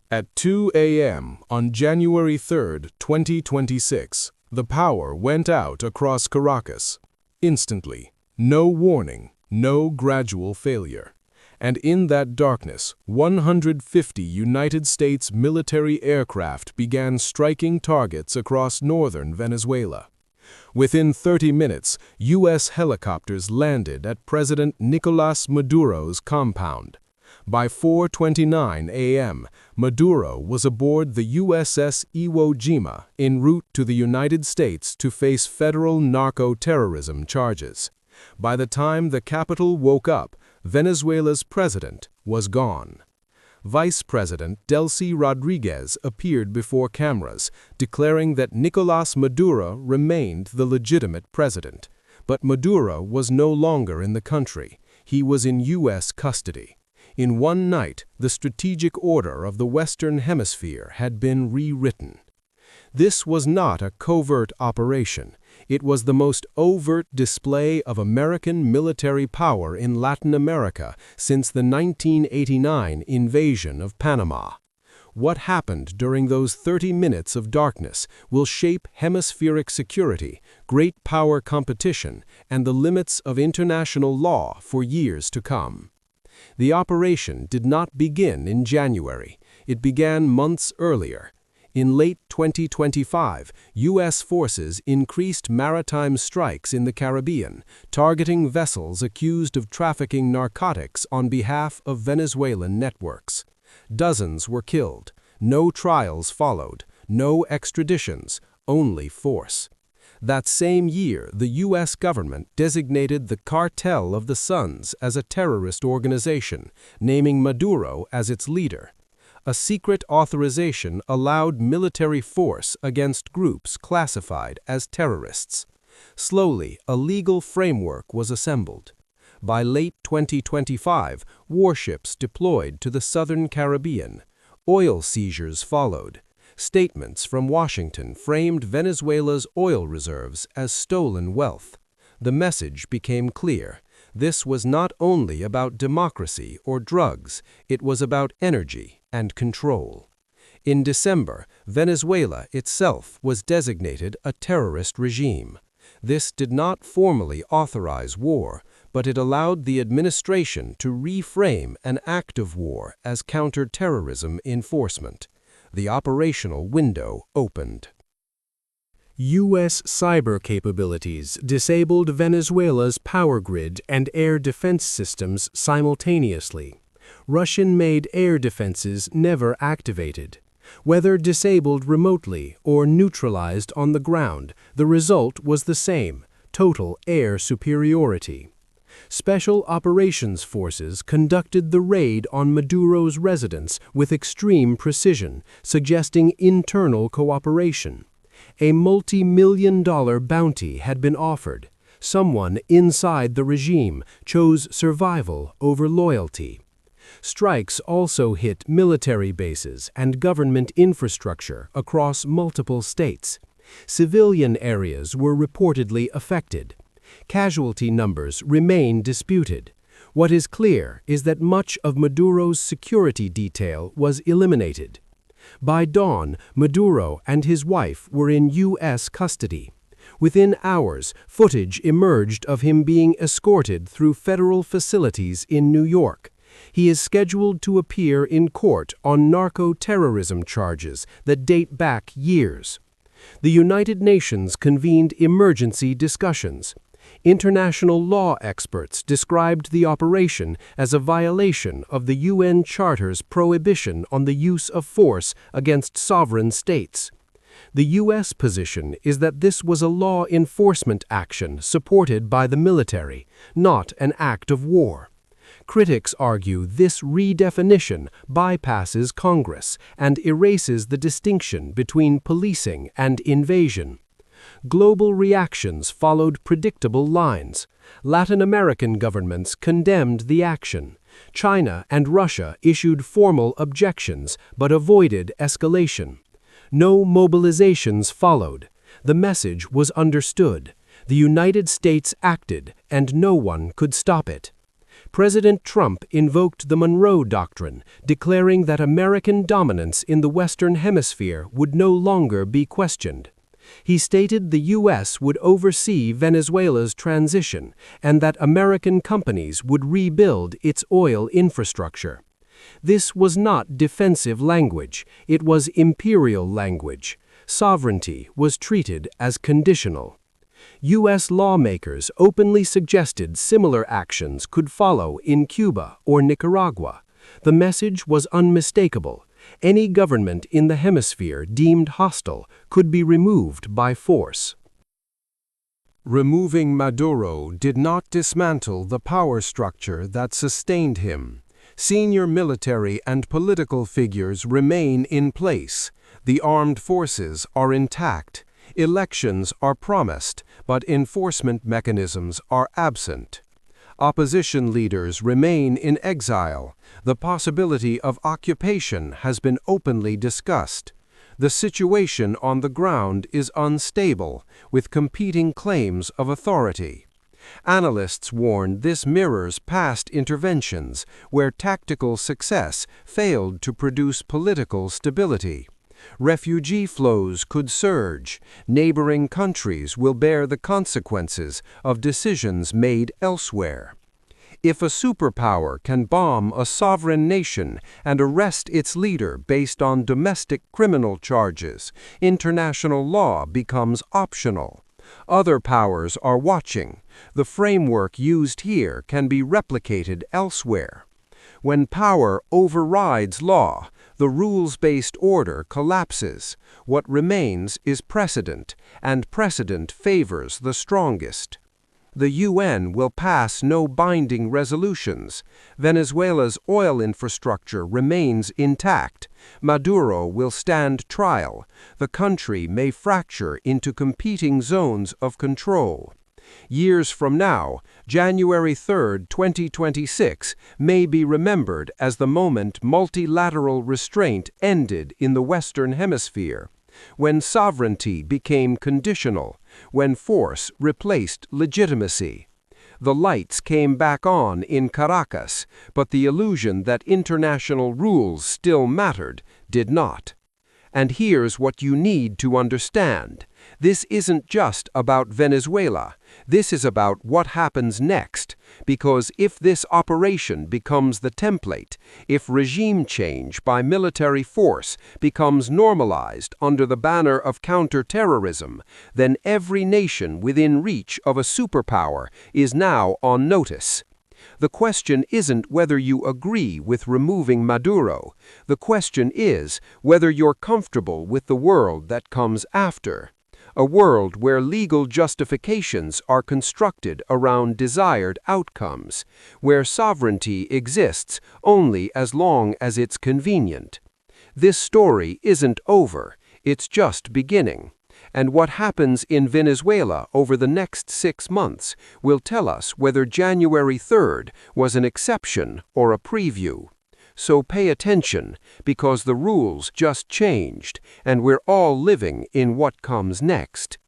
At 2 a.m. on January 3, 2026, the power went out across Caracas. Instantly. No warning, no gradual failure. And in that darkness, 150 United States military aircraft began striking targets across northern Venezuela. Within 30 minutes, U.S. helicopters landed at President Nicolás Maduro's compound. By 4:29 a.m., Maduro was aboard the USS Iwo Jima en route to the United States to face federal narco-terrorism charges. By the time the capital woke up, Venezuela's president was gone. Vice President Delcy Rodriguez appeared before cameras, declaring that Nicolás Maduro remained the legitimate president. But Maduro was no longer in the country. He was in U.S. custody. In one night, the strategic order of the Western Hemisphere had been rewritten. This was not a covert operation. It was the most overt display of American military power in Latin America since the 1989 invasion of Panama. What happened during those 30 minutes of darkness will shape hemispheric security, great power competition, and the limits of international law for years to come. The operation did not begin in January. It began months earlier. In late 2025, U.S. forces increased maritime strikes in the Caribbean, targeting vessels accused of trafficking narcotics on behalf of Venezuelan networks. Dozens were killed. No trials followed. No extraditions. Only force. That same year, the U.S. government designated the Cartel of the Suns as a terrorist organization, naming Maduro as its leader. A secret authorization allowed military force against groups classified as terrorists. Slowly, a legal framework was assembled. By late 2025, warships deployed to the southern Caribbean. Oil seizures followed. Statements from Washington framed Venezuela's oil reserves as stolen wealth. The message became clear. This was not only about democracy or drugs, it was about energy and control. In December, Venezuela itself was designated a terrorist regime. This did not formally authorize war, but it allowed the administration to reframe an act of war as counterterrorism enforcement. The operational window opened. U.S. cyber capabilities disabled Venezuela's power grid and air defense systems simultaneously. Russian-made air defenses never activated. Whether disabled remotely or neutralized on the ground, the result was the same: total air superiority. Special Operations Forces conducted the raid on Maduro's residence with extreme precision, suggesting internal cooperation. A multi-million-dollar bounty had been offered. Someone inside the regime chose survival over loyalty. Strikes also hit military bases and government infrastructure across multiple states. Civilian areas were reportedly affected. Casualty numbers remain disputed. What is clear is that much of Maduro's security detail was eliminated. By dawn, Maduro and his wife were in U.S. custody. Within hours, footage emerged of him being escorted through federal facilities in New York. He is scheduled to appear in court on narco-terrorism charges that date back years. The United Nations convened emergency discussions. International law experts described the operation as a violation of the UN Charter's prohibition on the use of force against sovereign states. The U.S. position is that this was a law enforcement action supported by the military, not an act of war. Critics argue this redefinition bypasses Congress and erases the distinction between policing and invasion. Global reactions followed predictable lines. Latin American governments condemned the action. China and Russia issued formal objections but avoided escalation. No mobilizations followed. The message was understood. The United States acted, and no one could stop it. President Trump invoked the Monroe Doctrine, declaring that American dominance in the Western Hemisphere would no longer be questioned. He stated the U.S. would oversee Venezuela's transition and that American companies would rebuild its oil infrastructure. This was not defensive language, it was imperial language. Sovereignty was treated as conditional. U.S. lawmakers openly suggested similar actions could follow in Cuba or Nicaragua. The message was unmistakable. Any government in the hemisphere deemed hostile could be removed by force. Removing Maduro did not dismantle the power structure that sustained him. Senior military and political figures remain in place. The armed forces are intact. Elections are promised, but enforcement mechanisms are absent. Opposition leaders remain in exile. The possibility of occupation has been openly discussed. The situation on the ground is unstable, with competing claims of authority. Analysts warn this mirrors past interventions, where tactical success failed to produce political stability. Refugee flows could surge. Neighboring countries will bear the consequences of decisions made elsewhere. If a superpower can bomb a sovereign nation and arrest its leader based on domestic criminal charges, international law becomes optional. Other powers are watching. The framework used here can be replicated elsewhere. When power overrides law, the rules-based order collapses. What remains is precedent, and precedent favors the strongest. The UN will pass no binding resolutions. Venezuela's oil infrastructure remains intact. Maduro will stand trial. The country may fracture into competing zones of control. Years from now, January 3, 2026, may be remembered as the moment multilateral restraint ended in the Western Hemisphere, when sovereignty became conditional, when force replaced legitimacy. The lights came back on in Caracas, but the illusion that international rules still mattered did not. And here's what you need to understand. This isn't just about Venezuela. This is about what happens next, because if this operation becomes the template, if regime change by military force becomes normalized under the banner of counterterrorism, then every nation within reach of a superpower is now on notice. The question isn't whether you agree with removing Maduro. The question is whether you're comfortable with the world that comes after. A world where legal justifications are constructed around desired outcomes, where sovereignty exists only as long as it's convenient. This story isn't over, it's just beginning. And what happens in Venezuela over the next 6 months will tell us whether January 3rd was an exception or a preview. So pay attention, because the rules just changed, and we're all living in what comes next.